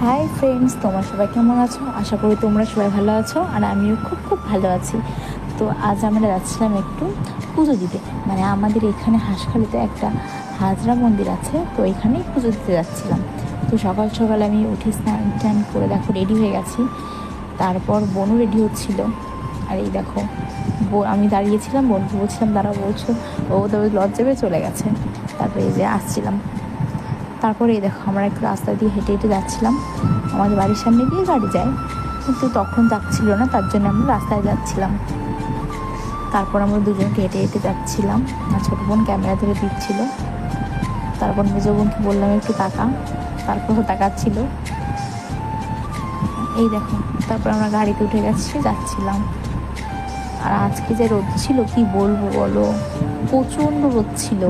Hi friends, তোমরা সবাই কেমন আছো? আশা করি তোমরা সবাই ভালো আছো, আর আমিও খুব খুব ভালো আছি। তো আজ আমরা যাচ্ছিলাম একটু পুজো দিতে, মানে আমাদের এখানে হাঁসখালিতে একটা হাজরা মন্দির আছে, তো এখানেই পুজো দিতে যাচ্ছিলাম। তো সকাল সকাল আমি উঠে স্নান টান করে দেখো রেডি হয়ে গেছি। তারপর বোনও রেডি হচ্ছিল, আর এই দেখো আমি দাঁড়িয়েছিলাম, বোনকে বলছিলাম দাঁড়াও, বলছো ও তো লজ্জা পেয়ে চলে গেছে। তারপরে এই যে আসছিলাম, তারপরে এই দেখো আমরা একটু রাস্তা দিয়ে হেঁটে হেঁটে যাচ্ছিলাম। আমাদের বাড়ির সামনে দিয়ে গাড়ি যায়, কিন্তু তখন যাচ্ছিল না, তার জন্য আমরা রাস্তায় যাচ্ছিলাম। তারপর আমরা দুজনকে হেঁটে হেঁটে যাচ্ছিলাম, আর ছোটো বোন ক্যামেরা ধরে দিচ্ছিল। তারপর মেজো বোনকে বললাম একটু তাকা, তারপরও তাকাচ্ছিল। এই দেখো, তারপর আমরা গাড়িতে উঠে যাচ্ছিলাম। আর আজকে যে রোদ ছিল কি বলবো বলো, প্রচণ্ড রোদ ছিল।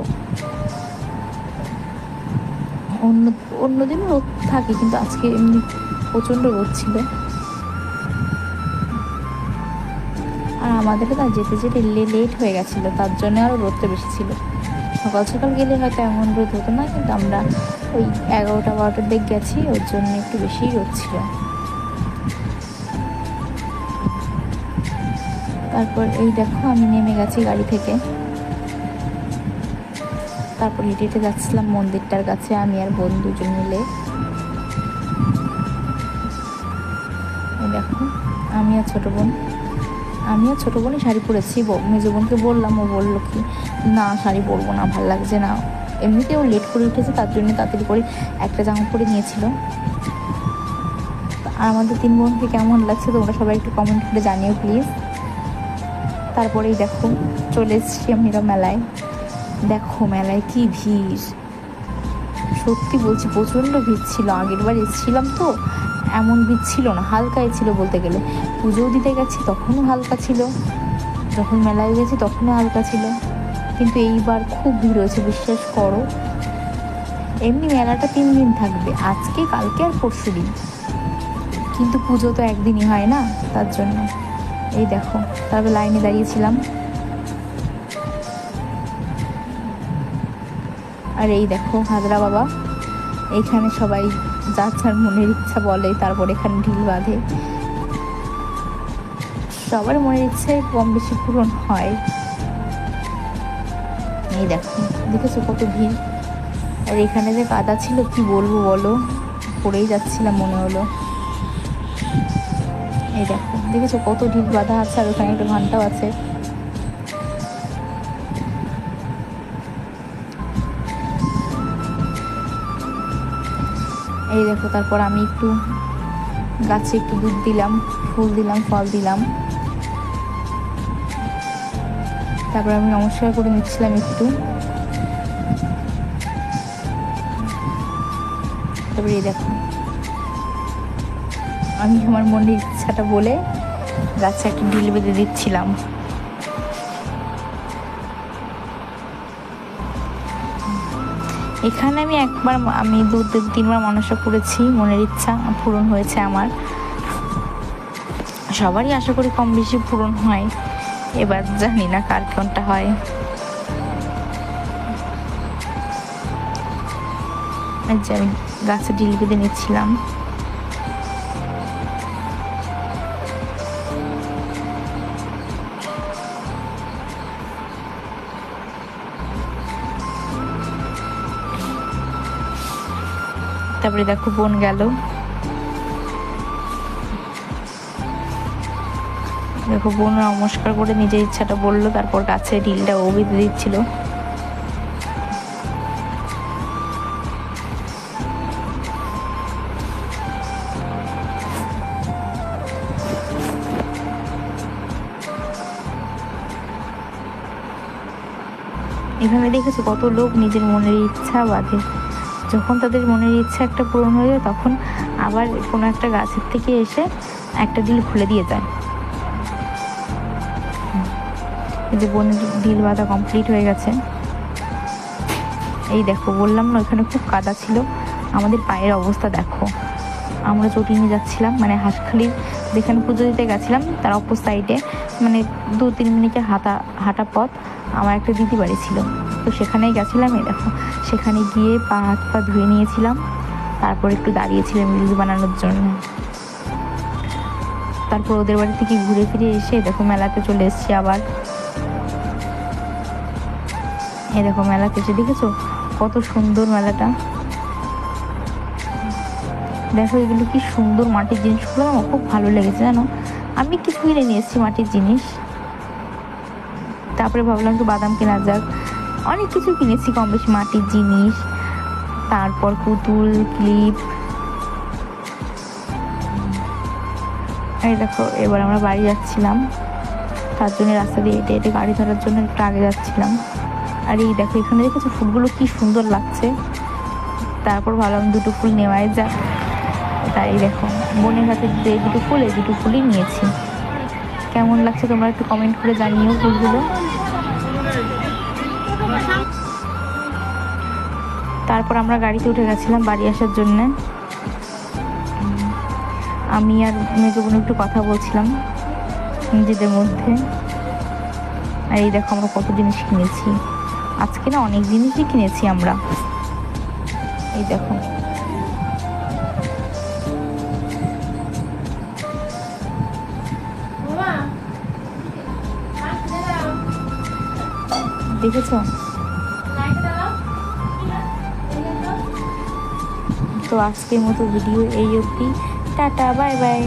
অন্যদিনও রোদ থাকে, কিন্তু আজকে এমনি প্রচণ্ড রোদ ছিল। আর আমাদেরও না যেতে যেতে লেট হয়ে গেছিলো, তার জন্য আরও রোদটা বেশি ছিল। সকাল সকাল গেলে হয়তো এমন রোদ হতো না, কিন্তু আমরা ওই 11টা-12টার দিক গেছি, ওর জন্য একটু বেশিই রোদ ছিল। তারপর এই দেখো আমি নেমে গেছি গাড়ি থেকে। তারপর হেঁটে হেঁটে যাচ্ছিলাম মন্দিরটার কাছে, আমি আর বোন দুজন মিলে। দেখো আমি আর ছোটো বোনই শাড়ি পরেছি। মেজো বোনকে বললাম, ও বললো কি না শাড়ি পরবো না, ভাল লাগছে না। এমনিতে ও লেট করে উঠেছে, তার জন্য তাড়াতাড়ি করে একটা জামা পরে নিয়েছিল। আর আমাদের 3 বোনকে কেমন লাগছে তোমরা সবাই একটু কমেন্ট করে জানিও প্লিজ। তারপরেই দেখো চলে এসেছি আমরা মেলায়। দেখো মেলায় কি ভিড়, সত্যি বলছি প্রচণ্ড ভিড় ছিল। আগের বার এসেছিলাম তো এমন ভিড় ছিল না, হালকাই ছিল বলতে গেলে। পুজোও দিতে গেছি তখনও হালকা ছিল, যখন মেলায় গেছি তখনও হালকা ছিল, কিন্তু এইবার খুব ভিড় হয়েছে, বিশ্বাস করো। এমনি মেলাটা 3 দিন থাকবে, আজকে কালকে আর পরশু দিন, কিন্তু পুজো তো একদিনই হয় না, তার জন্য। এই দেখো তারপর লাইনে দাঁড়িয়েছিলাম। আর এই দেখো হাজরা বাবা, এইখানে সবাই যার যার মনের ইচ্ছা বলে, তারপর এখানে ঢিল বাঁধে। সবার মনের ইচ্ছাই কম বেশি পূরণ হয়। এই দেখো দেখেছো কত ভিড়। আর এখানে যে কাদা ছিল কি বলবো বলো, পড়েই যাচ্ছিলাম মনে হলো। এই দেখো দেখেছো কত ঢিল বাঁধা আছে, আর ওখানে একটা ঘন্টাও আছে। এই দেখো তারপর আমি একটু গাছে একটু দুধ দিলাম, ফুল দিলাম, ফল দিলাম। তারপর আমি নমস্কার করে নিচ্ছিলাম একটু। তারপরে এই দেখো আমি আমার মনের ইচ্ছাটা বলে গাছে একটা ঢিল বেঁধে দিচ্ছিলাম। এখানে আমি 2-3বার মনসা করেছি, মনের ইচ্ছা পূরণ হয়েছে আমার। সবারই আশা করি কম বেশি পূরণ হয়, এবার জানি না কার কোনটা হয়। যে আমি গাছে ঢিল বেঁধে নিচ্ছিলাম। তারপরে দেখো বোন গেল, দেখো বোন নমস্কার করে নিজের ইচ্ছাটা বললো, তারপর গাছে ঢিলটা ও বেঁধে দিচ্ছিল। এখানে দেখেছো কত লোক নিজের মনের ইচ্ছা বাঁধে, যখন তাদের মনের ইচ্ছা একটা পূরণ হয়ে যায় তখন আবার কোনো একটা গাছের থেকে এসে একটা ঢিল খুলে দিয়ে যায়। এই যে বোনের ঢিল বাঁধা কমপ্লিট হয়ে গেছে। এই দেখো বললাম না ওখানে খুব কাদা ছিল, আমাদের পায়ের অবস্থা দেখো। আমরা চটি নিয়ে যাচ্ছিলাম, মানে হাঁসখালির যেখানে পুজো দিতে গেছিলাম তার অপর সাইডে, মানে 2-3 মিনিটের হাঁটা পথ আমার একটা দিদি বাড়ি ছিল, তো সেখানেই গেছিলাম। এই দেখো সেখানে গিয়ে পা হাত পা ধুয়ে নিয়েছিলাম, তারপর একটু দাঁড়িয়েছিলাম রিলস বানানোর জন্য। তারপর ওদের বাড়ি থেকে ঘুরে ফিরে এসে দেখো মেলাতে চলে এসেছি আবার। এই দেখো মেলাতে এসে দেখেছো কত সুন্দর মেলাটা। দেখো এগুলো কি সুন্দর মাটির জিনিসগুলো আমার খুব ভালো লেগেছে জানো। আমি কিছু কিনে নিয়ে এসেছি মাটির জিনিস। তারপরে ভাবলাম একটু বাদাম কেনা যাক, অনেক কিছু কিনেছি কম বেশি মাটির জিনিস, তারপর পুতুল, ক্লিপ। এই দেখো এবার আমরা বাড়ি যাচ্ছিলাম, তার জন্য রাস্তা দিয়ে হেঁটে হেঁটে গাড়ি ধরার জন্য একটু আগে যাচ্ছিলাম। আর এই দেখো এখানে দেখেছো ফুলগুলো কি সুন্দর লাগছে। তারপর ভাবলাম দুটো ফুল নেওয়াই যাক, তাই দেখো বোনের হাতে যে দুটো ফুল, এই দুটো ফুলই নিয়েছি। কেমন লাগছে তোমরা একটু কমেন্ট করে জানিও ফুলগুলো। তারপর আমরা গাড়িতে উঠে গেছিলাম বাড়ি আসার জন্যে। আমি আর মেজো বোন একটু কথা বলছিলাম নিজেদের মধ্যে। আর এই দেখো আমরা কত জিনিস কিনেছি আজকে, না অনেক জিনিসই কিনেছি আমরা। এই দেখো দেখেছো। তো আজকের মতো ভিডিও এই অবধি, টাটা বাই বাই।